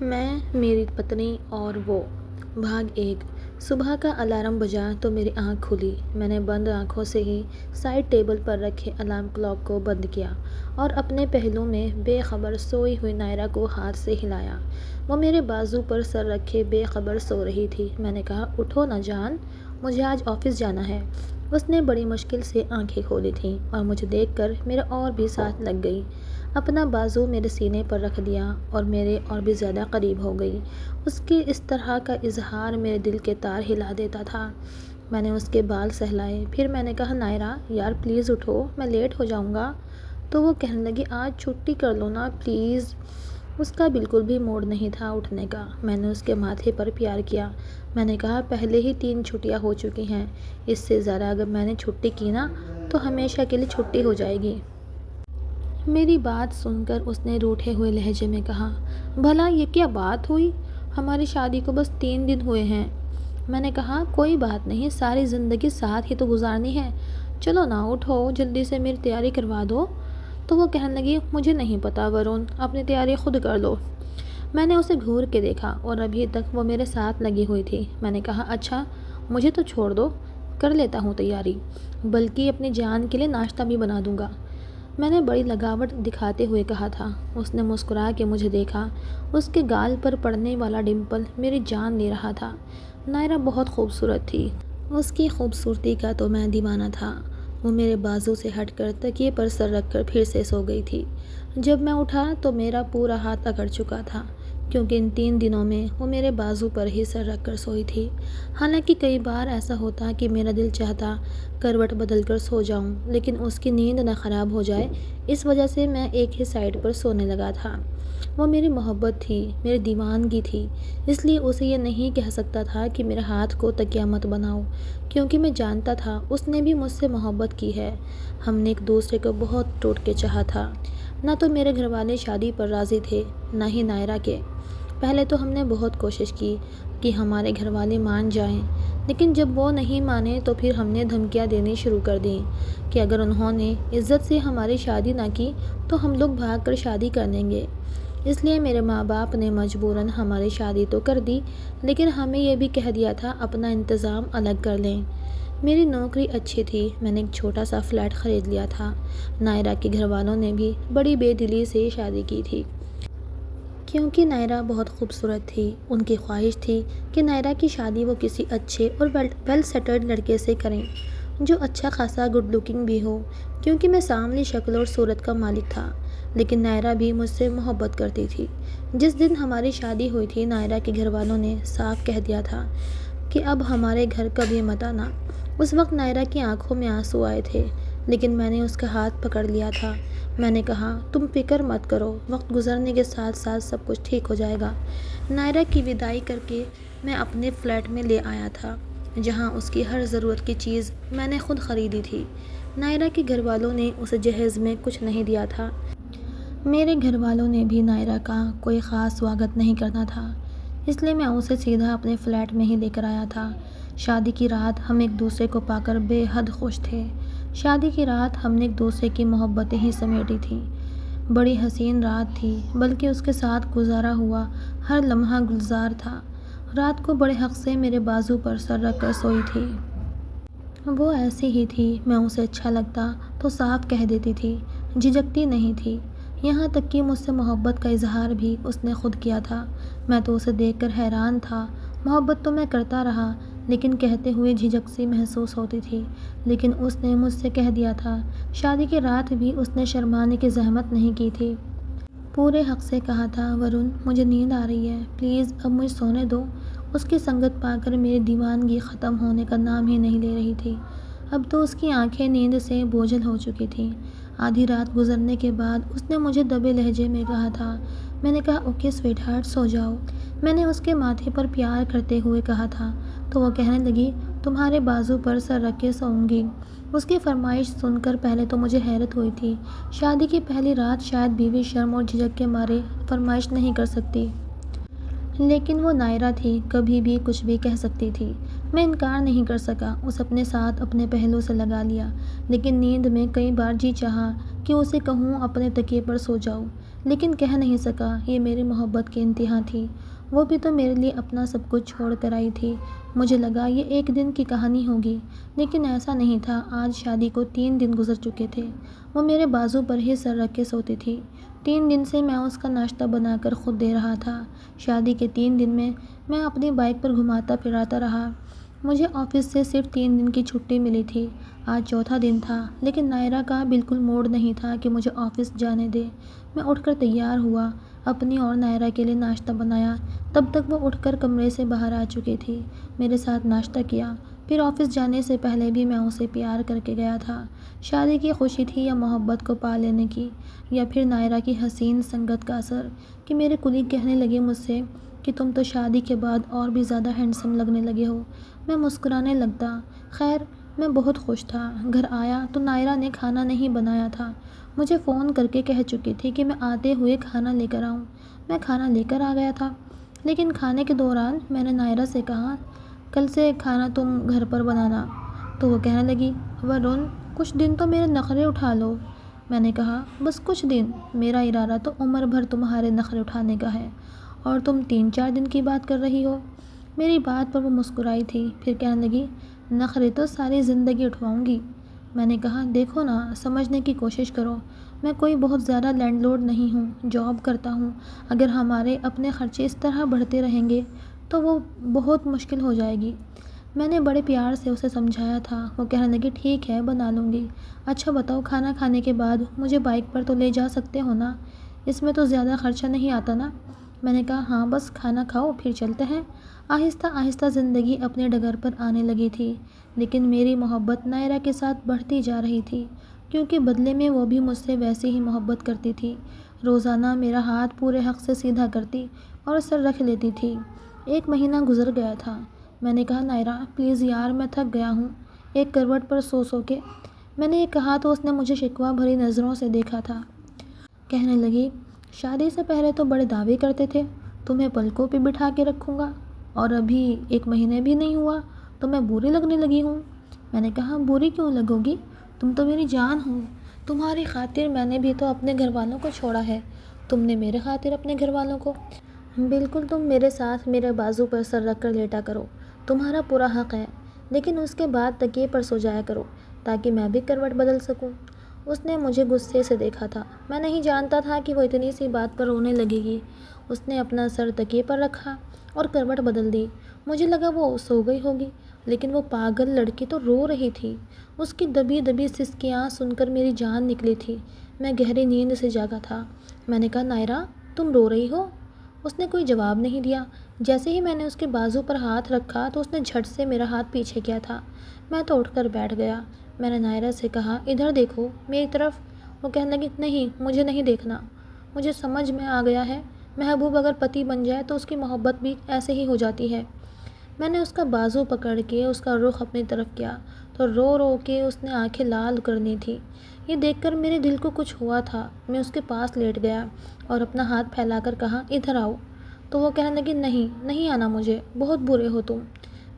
میں، میری پتنی اور وہ۔ بھاگ 1۔ صبح کا الارم بجا تو میری آنکھ کھلی۔ میں نے بند آنکھوں سے ہی سائیڈ ٹیبل پر رکھے الارم کلاک کو بند کیا اور اپنے پہلو میں بے خبر سوئی ہوئی نائرہ کو ہاتھ سے ہلایا۔ وہ میرے بازو پر سر رکھے بے خبر سو رہی تھی۔ میں نے کہا، اٹھو نا جان، مجھے آج آفس جانا ہے۔ اس نے بڑی مشکل سے آنکھیں کھولی تھیں اور مجھے دیکھ کر میرا اور بھی ساتھ لگ گئی۔ اپنا بازو میرے سینے پر رکھ دیا اور میرے اور بھی زیادہ قریب ہو گئی۔ اس کے اس طرح کا اظہار میرے دل کے تار ہلا دیتا تھا۔ میں نے اس کے بال سہلائے، پھر میں نے کہا، نائرہ یار پلیز اٹھو، میں لیٹ ہو جاؤں گا۔ تو وہ کہنے لگی، آج چھٹی کر لو نا پلیز۔ اس کا بالکل بھی موڈ نہیں تھا اٹھنے کا۔ میں نے اس کے ماتھے پر پیار کیا۔ میں نے کہا، پہلے ہی 3 چھٹیاں ہو چکی ہیں، اس سے زیادہ اگر میں نے چھٹی کی نا تو ہمیشہ کے لیے چھٹی ہو جائے گی۔ میری بات سن کر اس نے روٹھے ہوئے لہجے میں کہا، بھلا یہ کیا بات ہوئی؟ ہماری شادی کو بس 3 دن ہوئے ہیں۔ میں نے کہا، کوئی بات نہیں، ساری زندگی ساتھ ہی تو گزارنی ہے۔ چلو نا اٹھو، جلدی سے میری تیاری کروا دو۔ تو وہ کہنے لگی، مجھے نہیں پتا ورون، اپنی تیاری خود کر لو۔ میں نے اسے گھور کے دیکھا اور ابھی تک وہ میرے ساتھ لگی ہوئی تھی۔ میں نے کہا، اچھا مجھے تو چھوڑ دو، کر لیتا ہوں تیاری، بلکہ اپنی جان کے لیے ناشتہ بھی بنا دوں گا۔ میں نے بڑی لگاوٹ دکھاتے ہوئے کہا تھا۔ اس نے مسکرا کے مجھے دیکھا۔ اس کے گال پر پڑنے والا ڈمپل میری جان لے رہا تھا۔ نائرہ بہت خوبصورت تھی۔ اس کی خوبصورتی کا تو میں دیوانہ تھا۔ وہ میرے بازو سے ہٹ کر تکیے پر سر رکھ کر پھر سے سو گئی تھی۔ جب میں اٹھا تو میرا پورا ہاتھ اکڑ چکا تھا، کیونکہ ان 3 دنوں میں وہ میرے بازو پر ہی سر رکھ کر سوئی تھی۔ حالانکہ کئی بار ایسا ہوتا کہ میرا دل چاہتا کروٹ بدل کر سو جاؤں، لیکن اس کی نیند نہ خراب ہو جائے اس وجہ سے میں ایک ہی سائیڈ پر سونے لگا تھا۔ وہ میری محبت تھی، میری دیوانگی تھی، اس لیے اسے یہ نہیں کہہ سکتا تھا کہ میرے ہاتھ کو تکیہ مت بناؤ، کیونکہ میں جانتا تھا اس نے بھی مجھ سے محبت کی ہے۔ ہم نے ایک دوسرے کو بہت ٹوٹ کے چاہا تھا۔ نہ تو میرے گھر والے شادی پر راضی تھے، نہ ہی نائرہ کے۔ پہلے تو ہم نے بہت کوشش کی کہ ہمارے گھر والے مان جائیں، لیکن جب وہ نہیں مانے تو پھر ہم نے دھمکیاں دینی شروع کر دیں کہ اگر انہوں نے عزت سے ہماری شادی نہ کی تو ہم لوگ بھاگ کر شادی کر لیں گے۔ اس لیے میرے ماں باپ نے مجبوراً ہماری شادی تو کر دی، لیکن ہمیں یہ بھی کہہ دیا تھا اپنا انتظام الگ کر لیں۔ میری نوکری اچھی تھی، میں نے ایک چھوٹا سا فلیٹ خرید لیا تھا۔ نائرہ کے گھر والوں نے بھی بڑی بے دلی سے شادی کی تھی، کیونکہ نائرہ بہت خوبصورت تھی۔ ان کی خواہش تھی کہ نائرہ کی شادی وہ کسی اچھے اور ویل سیٹلڈ لڑکے سے کریں، جو اچھا خاصا گڈ لکنگ بھی ہو، کیونکہ میں سانولی شکل اور صورت کا مالک تھا۔ لیکن نائرہ بھی مجھ سے محبت کرتی تھی۔ جس دن ہماری شادی ہوئی تھی، نائرہ کے گھر والوں نے صاف کہہ دیا تھا کہ اب ہمارے گھر کبھی مت آنا۔ اس وقت نائرہ کی آنکھوں میں آنسو آئے تھے، لیکن میں نے اس کا ہاتھ پکڑ لیا تھا۔ میں نے کہا، تم فکر مت کرو، وقت گزرنے کے ساتھ ساتھ سب کچھ ٹھیک ہو جائے گا۔ نائرہ کی وداعی کر کے میں اپنے فلیٹ میں لے آیا تھا، جہاں اس کی ہر ضرورت کی چیز میں نے خود خریدی تھی۔ نائرہ کے گھر والوں نے اسے جہیز میں کچھ نہیں دیا تھا۔ میرے گھر والوں نے بھی نائرہ کا کوئی خاص سواگت نہیں کرنا تھا، اس لیے میں اسے سیدھا اپنے فلیٹ میں ہی لے کر آیا تھا۔ شادی کی رات ہم ایک دوسرے کو پا کر بے حد خوش تھے۔ شادی کی رات ہم نے ایک دوسرے کی محبتیں ہی سمیٹی تھیں۔ بڑی حسین رات تھی، بلکہ اس کے ساتھ گزارا ہوا ہر لمحہ گلزار تھا۔ رات کو بڑے حق سے میرے بازو پر سر رکھ کر سوئی تھی۔ وہ ایسی ہی تھی، میں اسے اچھا لگتا تو صاف کہہ دیتی تھی، جھجکتی نہیں تھی۔ یہاں تک کہ مجھ سے محبت کا اظہار بھی اس نے خود کیا تھا۔ میں تو اسے دیکھ کر حیران تھا۔ محبت تو میں کرتا رہا، لیکن کہتے ہوئے جھجک سی محسوس ہوتی تھی۔ لیکن اس نے مجھ سے کہہ دیا تھا۔ شادی کی رات بھی اس نے شرمانے کی زحمت نہیں کی تھی۔ پورے حق سے کہا تھا، ورون مجھے نیند آ رہی ہے، پلیز اب مجھے سونے دو۔ اس کی سنگت پا کر میری دیوانگی ختم ہونے کا نام ہی نہیں لے رہی تھی۔ اب تو اس کی آنکھیں نیند سے بوجھل ہو چکی تھیں۔ آدھی رات گزرنے کے بعد اس نے مجھے دبے لہجے میں کہا تھا۔ میں نے کہا، اوکے سویٹ ہارٹ، سو جاؤ۔ میں نے اس کے ماتھے پر پیار کرتے ہوئے کہا تھا، تو وہ کہنے لگی، تمہارے بازو پر سر رکھ کے سوؤں گی۔ اس کی فرمائش سن کر پہلے تو مجھے حیرت ہوئی تھی۔ شادی کی پہلی رات شاید بیوی شرم اور جھجک کے مارے فرمائش نہیں کر سکتی، لیکن وہ نائرہ تھی، کبھی بھی کچھ بھی کہہ سکتی تھی۔ میں انکار نہیں کر سکا، اسے اپنے ساتھ اپنے پہلو سے لگا لیا، لیکن نیند میں کئی بار جی چاہا کہ اسے کہوں اپنے تکیے پر سو جاؤ، لیکن کہہ نہیں سکا۔ یہ میری محبت کی انتہا تھی۔ وہ بھی تو میرے لیے اپنا سب کچھ چھوڑ کر آئی تھی۔ مجھے لگا یہ ایک دن کی کہانی ہوگی، لیکن ایسا نہیں تھا۔ آج شادی کو 3 دن گزر چکے تھے۔ وہ میرے بازو پر ہی سر رکھ کے سوتی تھی۔ 3 دن سے میں اس کا ناشتہ بنا کر خود دے رہا تھا۔ شادی کے 3 دن میں اپنی بائک پر گھماتا پھراتا رہا۔ مجھے آفس سے صرف 3 دن کی چھٹی ملی تھی۔ آج چوتھا دن تھا، لیکن نائرہ کا بالکل موڈ نہیں تھا کہ مجھے آفس جانے دے۔ میں اٹھ کر تیار ہوا، اپنی اور نائرہ کے لیے ناشتہ بنایا۔ تب تک وہ اٹھ کر کمرے سے باہر آ چکی تھی۔ میرے ساتھ ناشتہ کیا، پھر آفس جانے سے پہلے بھی میں اسے پیار کر کے گیا تھا۔ شادی کی خوشی تھی یا محبت کو پا لینے کی، یا پھر نائرہ کی حسین سنگت کا اثر کہ میرے کلیگ کہنے لگے مجھ سے کہ تم تو شادی کے بعد اور بھی زیادہ ہینڈسم لگنے لگے ہو۔ میں مسکرانے لگتا۔ خیر، میں بہت خوش تھا۔ گھر آیا تو نائرہ نے کھانا نہیں بنایا تھا۔ مجھے فون کر کے کہہ چکی تھی کہ میں آتے ہوئے کھانا لے کر آؤں۔ میں کھانا لے کر آ گیا تھا، لیکن کھانے کے دوران میں نے نائرہ سے کہا کل سے کھانا تم گھر پر بنانا، تو وہ کہنے لگی ورن کچھ دن تو میرے نخرے اٹھا لو۔ میں نے کہا بس کچھ دن؟ میرا ارادہ تو عمر بھر تمہارے نخرے اٹھانے کا ہے، اور تم 3-4 دن کی بات کر رہی ہو۔ میری بات پر وہ مسکرائی تھی، پھر کہنے لگی نخرے تو ساری زندگی اٹھواؤں گی۔ میں نے کہا دیکھو نا، سمجھنے کی کوشش کرو، میں کوئی بہت زیادہ لینڈ لارڈ نہیں ہوں، جاب کرتا ہوں۔ اگر ہمارے اپنے خرچے اس طرح بڑھتے رہیں گے تو وہ بہت مشکل ہو جائے گی۔ میں نے بڑے پیار سے اسے سمجھایا تھا۔ وہ کہنے لگی ٹھیک ہے، بنا لوں گی۔ اچھا بتاؤ، کھانا کھانے کے بعد مجھے بائک پر تو لے جا سکتے ہو نا؟ اس میں تو زیادہ خرچہ نہیں آتا نا؟ میں نے کہا ہاں، بس کھانا کھاؤ پھر چلتے ہیں۔ آہستہ آہستہ زندگی اپنے ڈگر پر آنے لگی تھی، لیکن میری محبت نائرہ کے ساتھ بڑھتی جا رہی تھی، کیونکہ بدلے میں وہ بھی مجھ سے ویسی ہی محبت کرتی تھی۔ روزانہ میرا ہاتھ پورے حق سے سیدھا کرتی اور سر رکھ لیتی تھی۔ 1 مہینہ گزر گیا تھا۔ میں نے کہا نائرہ پلیز یار، میں تھک گیا ہوں ایک کروٹ پر سو کے۔ میں نے یہ کہا تو اس نے مجھے شکوہ بھری نظروں سے دیکھا تھا۔ کہنے لگی شادی سے پہلے تو بڑے دعوے کرتے تھے تمہیں پلکوں پہ بٹھا کے رکھوں گا، اور ابھی 1 مہینے بھی نہیں ہوا تو میں بری لگنے لگی ہوں۔ میں نے کہا بری کیوں لگو گی؟ تم تو میری جان ہو۔ تمہاری خاطر میں نے بھی تو اپنے گھر والوں کو چھوڑا ہے، تم نے میرے خاطر اپنے گھر والوں کو۔ بالکل، تم میرے ساتھ میرے بازو پر سر رکھ کر لیٹا کرو، تمہارا پورا حق ہے، لیکن اس کے بعد تکیے پر سو جایا کرو تاکہ میں بھی کروٹ بدل سکوں۔ اس نے مجھے غصے سے دیکھا تھا۔ میں نہیں جانتا تھا کہ وہ اتنی سی بات پر رونے لگے گی۔ اس نے اپنا سر تکیے پر رکھا اور کروٹ بدل دی۔ مجھے لگا وہ سو گئی ہوگی، لیکن وہ پاگل لڑکی تو رو رہی تھی۔ اس کی دبی دبی سسکیاں سن کر میری جان نکلی تھی۔ میں گہری نیند سے جاگا تھا۔ میں نے کہا نائرہ تم رو رہی ہو؟ اس نے کوئی جواب نہیں دیا۔ جیسے ہی میں نے اس کے بازو پر ہاتھ رکھا تو اس نے جھٹ سے میرا ہاتھ پیچھے کیا تھا۔ میں تو اٹھ کر بیٹھ گیا۔ میں نے نائرہ سے کہا ادھر دیکھو میری طرف۔ وہ کہنے لگی نہیں، مجھے نہیں دیکھنا، مجھے سمجھ میں آ گیا ہے محبوب اگر پتی بن جائے تو اس کی محبت بھی ایسے ہی ہو جاتی ہے۔ میں نے اس کا بازو پکڑ کے اس کا رخ اپنی طرف کیا تو رو رو کے اس نے آنکھیں لال کرنی تھی۔ یہ دیکھ کر میرے دل کو کچھ ہوا تھا۔ میں اس کے پاس لیٹ گیا اور اپنا ہاتھ پھیلا کر کہا ادھر آؤ۔ تو وہ کہنے لگی نہیں آنا مجھے، بہت برے ہو تم۔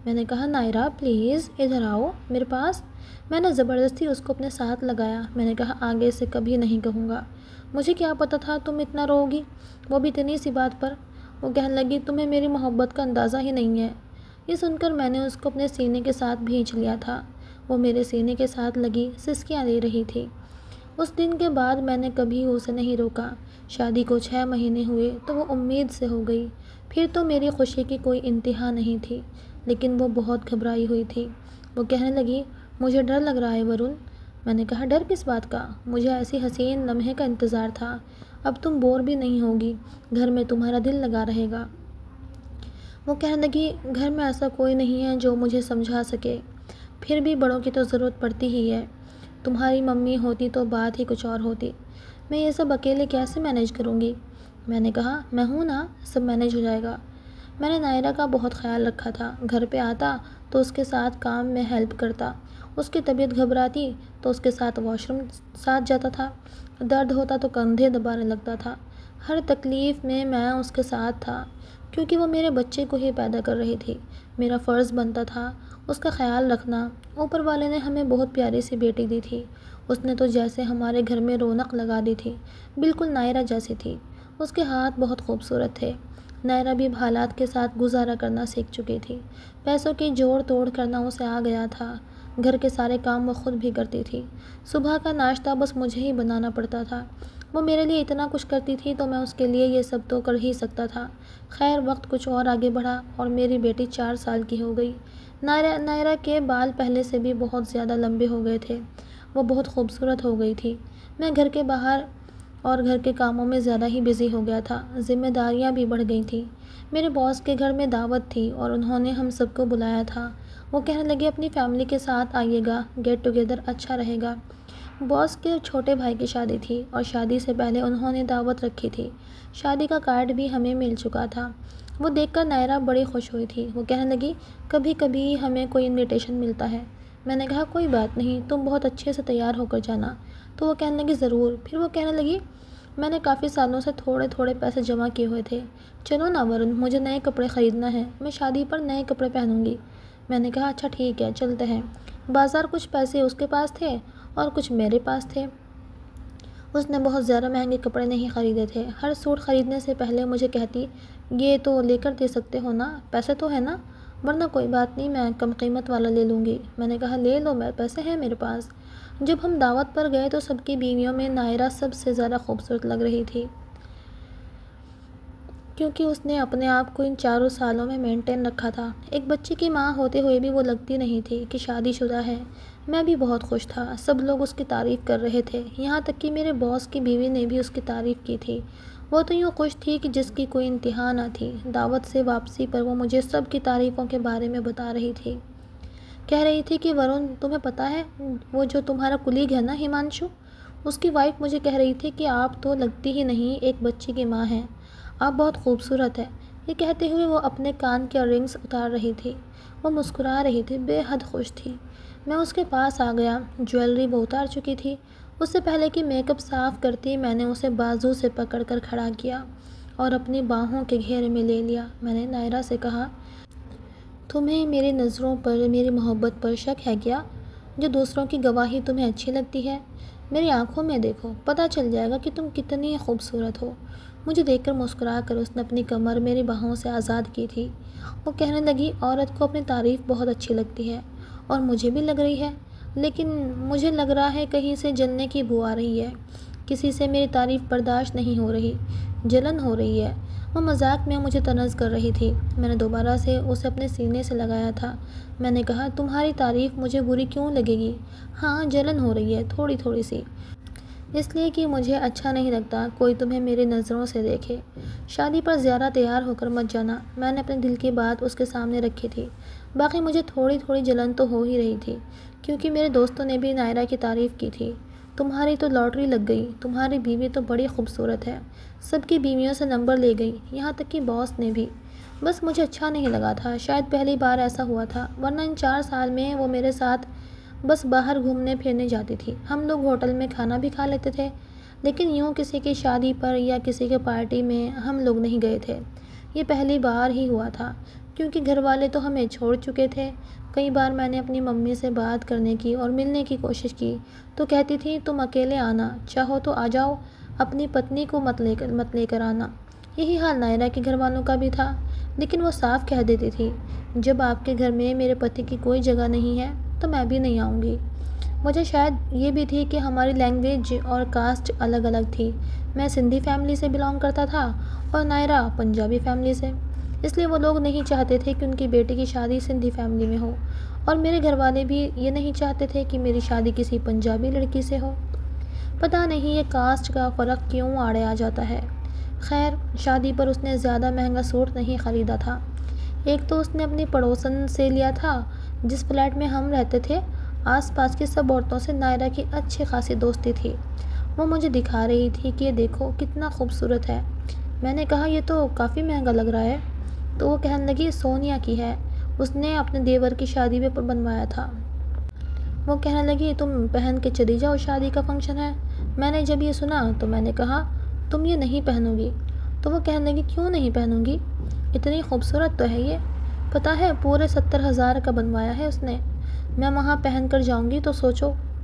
میں نے کہا نائرہ پلیز ادھر آؤ میرے پاس۔ میں نے زبردستی اس کو اپنے ساتھ لگایا۔ میں نے کہا آگے سے کبھی نہیں کہوں گا، مجھے کیا پتہ تھا تم اتنا رو گی، وہ بھی اتنی سی بات پر۔ وہ کہنے لگی تمہیں میری محبت کا اندازہ ہی نہیں ہے۔ یہ سن کر میں نے اس کو اپنے سینے کے ساتھ بھینچ لیا تھا۔ وہ میرے سینے کے ساتھ لگی سسکیاں دے رہی تھی۔ اس دن کے بعد میں نے کبھی اسے نہیں روکا۔ شادی کو 6 مہینے ہوئے تو وہ امید سے ہو گئی۔ پھر تو میری خوشی کی کوئی انتہا نہیں تھی، لیکن وہ بہت گھبرائی ہوئی تھی۔ وہ کہنے لگی مجھے ڈر لگ رہا ہے ورن۔ میں نے کہا ڈر کس بات کا؟ مجھے ایسی حسین لمحے کا انتظار تھا۔ اب تم بور بھی نہیں ہوگی، گھر میں تمہارا دل لگا رہے گا۔ وہ کہنے لگی گھر میں ایسا کوئی نہیں ہے جو مجھے سمجھا سکے، پھر بھی بڑوں کی تو ضرورت پڑتی ہی ہے۔ تمہاری ممی ہوتی تو بات ہی کچھ اور ہوتی۔ میں یہ سب اکیلے کیسے مینیج کروں گی؟ میں نے کہا میں ہوں نا، سب مینیج ہو جائے گا۔ میں نے نائرہ کا بہت خیال رکھا تھا۔ گھر پہ آتا تو اس کے ساتھ کام میں ہیلپ کرتا، اس کی طبیعت گھبراتی تو اس کے ساتھ واش روم ساتھ جاتا تھا، درد ہوتا تو کندھے دبانے لگتا تھا۔ ہر تکلیف میں اس کے ساتھ تھا، کیونکہ وہ میرے بچے کو ہی پیدا کر رہی تھی۔ میرا فرض بنتا تھا اس کا خیال رکھنا۔ اوپر والے نے ہمیں بہت پیاری سی بیٹی دی تھی، اس نے تو جیسے ہمارے گھر میں رونق لگا دی تھی، بالکل نائرہ جیسی تھی۔ اس کے ہاتھ بہت خوبصورت تھے۔ نائرہ بھی حالات کے ساتھ گزارا کرنا سیکھ چکی تھی۔ پیسوں کی جوڑ توڑ کرنا اسے آ گیا تھا۔ گھر کے سارے کام وہ خود بھی کرتی تھی۔ صبح کا ناشتہ بس مجھے ہی بنانا پڑتا تھا۔ وہ میرے لیے اتنا کچھ کرتی تھی تو میں اس کے لیے یہ سب تو کر ہی سکتا تھا۔ خیر وقت کچھ اور آگے بڑھا اور میری بیٹی 4 سال کی ہو گئی۔ نائرہ کے بال پہلے سے بھی بہت زیادہ لمبے ہو گئے تھے۔ وہ بہت خوبصورت ہو گئی تھی۔ میں گھر کے باہر اور گھر کے کاموں میں زیادہ ہی بزی ہو گیا تھا۔ ذمہ داریاں بھی بڑھ گئی تھیں۔ میرے باس کے گھر میں دعوت تھی اور انہوں نے ہم سب کو بلایا تھا۔ وہ کہنے لگے اپنی فیملی کے ساتھ آئیے گا، گیٹ ٹوگیدر اچھا رہے گا۔ باس کے چھوٹے بھائی کی شادی تھی اور شادی سے پہلے انہوں نے دعوت رکھی تھی۔ شادی کا کارڈ بھی ہمیں مل چکا تھا۔ وہ دیکھ کر نائرہ بڑی خوش ہوئی تھی۔ وہ کہنے لگی کبھی کبھی ہمیں کوئی انویٹیشن ملتا ہے۔ میں نے کہا کوئی بات نہیں، تم بہت اچھے سے تیار ہو کر جانا۔ تو وہ کہنے لگی ضرور۔ پھر وہ کہنے لگی میں نے کافی سالوں سے تھوڑے تھوڑے پیسے جمع کیے ہوئے تھے، چلو نا ورن، مجھے نئے کپڑے خریدنا ہے، میں شادی پر نئے کپڑے پہنوں گی۔ میں نے کہا اچھا ٹھیک ہے چلتے ہیں۔ بازار کچھ پیسے اس کے پاس تھے اور کچھ میرے پاس تھے۔ اس نے بہت زیادہ مہنگے کپڑے نہیں خریدے تھے۔ ہر سوٹ خریدنے سے پہلے مجھے کہتی یہ تو لے کر دے سکتے ہو نا، پیسے تو ہے نا، ورنہ کوئی بات نہیں میں کم قیمت والا لے لوں گی۔ میں نے کہا لے لو، پیسے ہیں میرے پاس۔ جب ہم دعوت پر گئے تو سب کی بیویوں میں نائرہ سب سے زیادہ خوبصورت لگ رہی تھی، کیونکہ اس نے اپنے آپ کو ان 4 سالوں میں مینٹین رکھا تھا۔ ایک بچے کی ماں ہوتے ہوئے بھی وہ لگتی نہیں تھی کہ شادی شدہ ہے۔ میں بھی بہت خوش تھا۔ سب لوگ اس کی تعریف کر رہے تھے، یہاں تک کہ میرے باس کی بیوی نے بھی اس کی تعریف کی تھی۔ وہ تو یوں خوش تھی کہ جس کی کوئی انتہا نہ تھی۔ دعوت سے واپسی پر وہ مجھے سب کی تعریفوں کے بارے میں بتا رہی تھی۔ کہہ رہی تھی کہ ورن تمہیں پتہ ہے وہ جو تمہارا کلیگ ہے نا ہمانشو، اس کی وائف مجھے کہہ رہی تھی کہ آپ تو لگتی ہی نہیں ایک بچے کی ماں ہیں، آپ بہت خوبصورت ہیں۔ یہ کہتے ہوئے وہ اپنے کان کے رنگز اتار رہی تھی۔ وہ مسکرا رہی تھی، بے حد خوش تھی۔ میں اس کے پاس آ گیا۔ جویلری وہ اتار چکی تھی۔ اس سے پہلے کہ میک اپ صاف کرتی میں نے اسے بازو سے پکڑ کر کھڑا کیا اور اپنی باہوں کے گھیرے میں لے لیا۔ میں نے نائرہ سے کہا تمہیں میری نظروں پر، میری محبت پر شک ہے کیا؟ جو دوسروں کی گواہی تمہیں اچھی لگتی ہے؟ میری آنکھوں میں دیکھو، پتہ چل جائے گا کہ تم کتنی خوبصورت ہو۔ مجھے دیکھ کر مسکرا کر اس نے اپنی کمر میری باہوں سے آزاد کی تھی۔ وہ کہنے لگی عورت کو اپنی تعریف بہت اچھی لگتی ہے اور مجھے بھی لگ رہی ہے، لیکن مجھے لگ رہا ہے کہیں سے جلنے کی بو آ رہی ہے، کسی سے میری تعریف برداشت نہیں ہو رہی، جلن ہو رہی ہے۔ وہ مذاق میں مجھے طنز کر رہی تھی۔ میں نے دوبارہ سے اسے اپنے سینے سے لگایا تھا۔ میں نے کہا تمہاری تعریف مجھے بری کیوں لگے گی؟ ہاں جلن ہو رہی ہے، تھوڑی تھوڑی سی، اس لیے کہ مجھے اچھا نہیں لگتا کوئی تمہیں میری نظروں سے دیکھے۔ شادی پر زیادہ تیار ہو کر مت جانا۔ میں نے اپنے دل کی بات اس کے سامنے رکھی تھی۔ باقی مجھے تھوڑی تھوڑی جلن تو ہو ہی رہی تھی، کیونکہ میرے دوستوں نے بھی نائرہ کی تعریف کی تھی۔ تمہاری تو لاٹری لگ گئی، تمہاری بیوی تو بڑی خوبصورت ہے۔ سب کی بیویوں سے نمبر لے گئی، یہاں تک کہ باس نے بھی۔ بس مجھے اچھا نہیں لگا تھا، شاید پہلی بار ایسا ہوا تھا، ورنہ ان 4 سال میں وہ میرے ساتھ بس باہر گھومنے پھرنے جاتی تھی۔ ہم لوگ ہوٹل میں کھانا بھی کھا لیتے تھے، لیکن یوں کسی کی شادی پر یا کسی کے پارٹی میں ہم لوگ نہیں گئے تھے۔ یہ پہلی بار ہی ہوا تھا، کیونکہ گھر والے تو ہمیں چھوڑ چکے تھے۔ کئی بار میں نے اپنی ممی سے بات کرنے کی اور ملنے کی کوشش کی تو کہتی تھی تم اکیلے آنا، چاہو تو آ جاؤ، اپنی پتنی کو مت لے کر آنا۔ یہی حال نائرہ کے گھر والوں کا بھی تھا، لیکن وہ صاف کہہ دیتی تھی جب آپ کے گھر میں میرے پتی کی کوئی جگہ نہیں ہے تو میں بھی نہیں آؤں گی۔ وجہ شاید یہ بھی تھی کہ ہماری لینگویج اور کاسٹ الگ الگ تھی۔ میں سندھی فیملی سے بلانگ کرتا تھا اور نائرہ پنجابی فیملی سے، اس لیے وہ لوگ نہیں چاہتے تھے کہ ان کی بیٹی کی شادی سندھی فیملی میں ہو، اور میرے گھر والے بھی یہ نہیں چاہتے تھے کہ میری شادی کسی پنجابی لڑکی سے ہو۔ پتہ نہیں یہ کاسٹ کا فرق کیوں آڑے آ جاتا ہے۔ خیر شادی پر اس نے زیادہ مہنگا سوٹ نہیں خریدا تھا۔ ایک تو اس نے اپنی پڑوسن سے لیا تھا۔ جس فلیٹ میں ہم رہتے تھے آس پاس کی سب عورتوں سے نائرہ کی اچھی خاصی دوستی تھی۔ وہ مجھے دکھا رہی تھی کہ یہ دیکھو کتنا خوبصورت ہے۔ میں نے کہا یہ تو کافی مہنگا لگ رہا ہے۔ تو وہ کہنے لگی سونیا کی ہے، اس نے اپنے دیور کی شادی میں بنوایا تھا۔ وہ کہنے لگی تم پہن کے چلی جاؤ، شادی کا فنکشن ہے۔ میں نے جب یہ سنا تو میں نے کہا تم یہ نہیں پہنو گی۔ تو وہ کہنے لگی کیوں نہیں پہنوں گی، اتنی خوبصورت تو ہے یہ، پتہ ہے پورے 70,000 کا بنوایا ہے اس نے، میں وہاں پہن کر جاؤں گی تو سوچو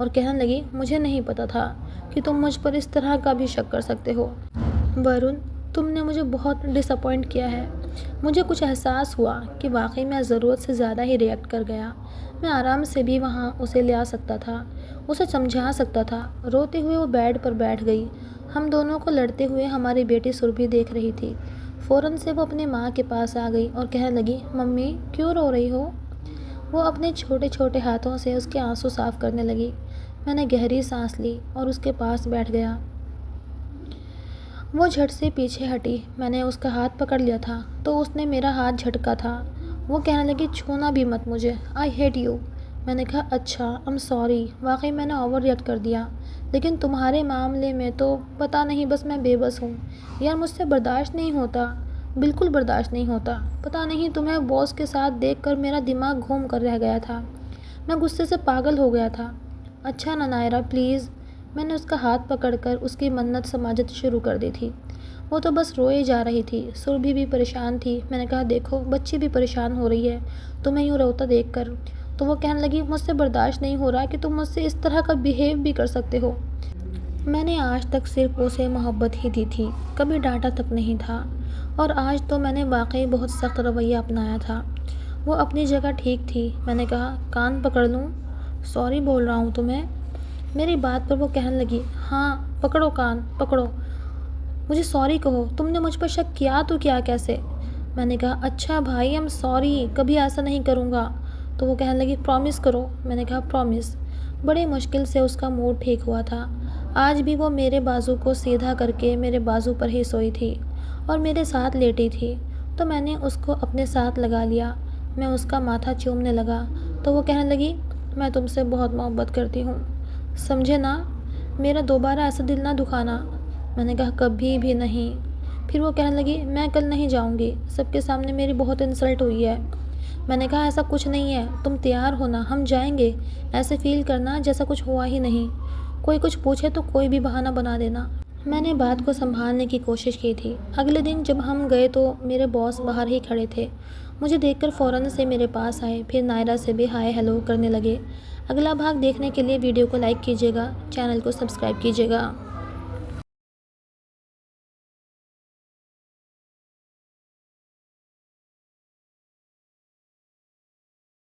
اور کہنے لگی مجھے نہیں پتا تھا کہ تم مجھ پر اس طرح کا بھی شک کر سکتے ہو ورن، تم نے مجھے بہت ڈس اپوائنٹ کیا ہے۔ مجھے کچھ احساس ہوا کہ واقعی میں ضرورت سے زیادہ ہی ریئیکٹ کر گیا۔ میں آرام سے بھی وہاں اسے لے آ سکتا تھا، اسے سمجھا سکتا تھا۔ روتے ہوئے وہ بیڈ پر بیٹھ گئی۔ ہم دونوں کو لڑتے ہوئے ہماری بیٹی سربھی دیکھ رہی تھی۔ فوراً سے وہ اپنی ماں کے پاس آ گئی اور کہنے لگی ممی کیوں رو رہی ہو؟ وہ اپنے چھوٹے چھوٹے ہاتھوں سے اس کے آنسو صاف کرنے لگی۔ میں نے گہری سانس لی اور اس کے پاس بیٹھ گیا۔ وہ جھٹ سے پیچھے ہٹی۔ میں نے اس کا ہاتھ پکڑ لیا تھا تو اس نے میرا ہاتھ جھٹکا تھا۔ وہ کہنے لگی چھونا بھی مت مجھے، آئی ہیٹ یو۔ میں نے کہا اچھا، ایم سوری، واقعی میں نے اوور ریئیکٹ کر دیا، لیکن تمہارے معاملے میں تو پتہ نہیں بس میں بے بس ہوں یار، مجھ سے برداشت نہیں ہوتا، بالکل برداشت نہیں ہوتا۔ پتہ نہیں تمہیں باس کے ساتھ دیکھ کر میرا دماغ گھوم کر رہ گیا تھا، میں غصے سے پاگل ہو گیا تھا۔ اچھا نا نائرہ پلیز۔ میں نے اس کا ہاتھ پکڑ کر اس کی منت سماجت شروع کر دی تھی۔ وہ تو بس روئے جا رہی تھی۔ سربھی بھی پریشان تھی۔ میں نے کہا دیکھو بچی بھی پریشان ہو رہی ہے تمہیں یوں روتا دیکھ کر۔ تو وہ کہنے لگی مجھ سے برداشت نہیں ہو رہا کہ تم مجھ سے اس طرح کا بیہیو بھی کر سکتے ہو۔ میں نے آج تک صرف اسے محبت ہی دی تھی، کبھی ڈانٹا تک نہیں تھا، اور آج تو میں نے واقعی بہت سخت رویہ اپنایا تھا۔ وہ اپنی جگہ ٹھیک تھی۔ میں نے کہا کان پکڑ لوں؟ سوری بول رہا ہوں تمہیں۔ میری بات پر وہ کہنے لگی ہاں پکڑو کان پکڑو، مجھے سوری کہو، تم نے مجھ پر شک کیا تو کیا کیسے؟ میں نے کہا اچھا بھائی ایم سوری، کبھی ایسا نہیں کروں گا۔ تو وہ کہنے لگی پرومس کرو۔ میں نے کہا پرومس۔ بڑی مشکل سے اس کا موڈ ٹھیک ہوا تھا۔ آج بھی وہ میرے بازو کو سیدھا کر کے میرے بازو پر ہی سوئی تھی اور میرے ساتھ لیٹی تھی، تو میں نے اس کو اپنے ساتھ لگا لیا۔ میں اس کا ماتھا چومنے لگا تو وہ کہنے لگی میں تم سے بہت محبت کرتی ہوں، سمجھے نا، میرا دوبارہ ایسا دل نہ دکھانا۔ میں نے کہا کبھی بھی نہیں۔ پھر وہ کہنے لگی میں کل نہیں جاؤں گی، سب کے سامنے میری بہت انسلٹ ہوئی ہے۔ میں نے کہا ایسا کچھ نہیں ہے، تم تیار ہونا، ہم جائیں گے، ایسے فیل کرنا جیسا کچھ ہوا ہی نہیں، کوئی کچھ پوچھے تو کوئی بھی بہانہ بنا دینا۔ میں نے بات کو سنبھالنے کی کوشش کی تھی۔ اگلے دن جب ہم گئے تو میرے باس باہر ہی کھڑے تھے، مجھے دیکھ کر فوراً سے میرے پاس آئے، پھر نائرہ سے بھی ہائے ہیلو کرنے لگے۔ اگلا بھاگ دیکھنے کے لیے ویڈیو کو لائک کیجیے گا، چینل کو سبسکرائب کیجیے گا۔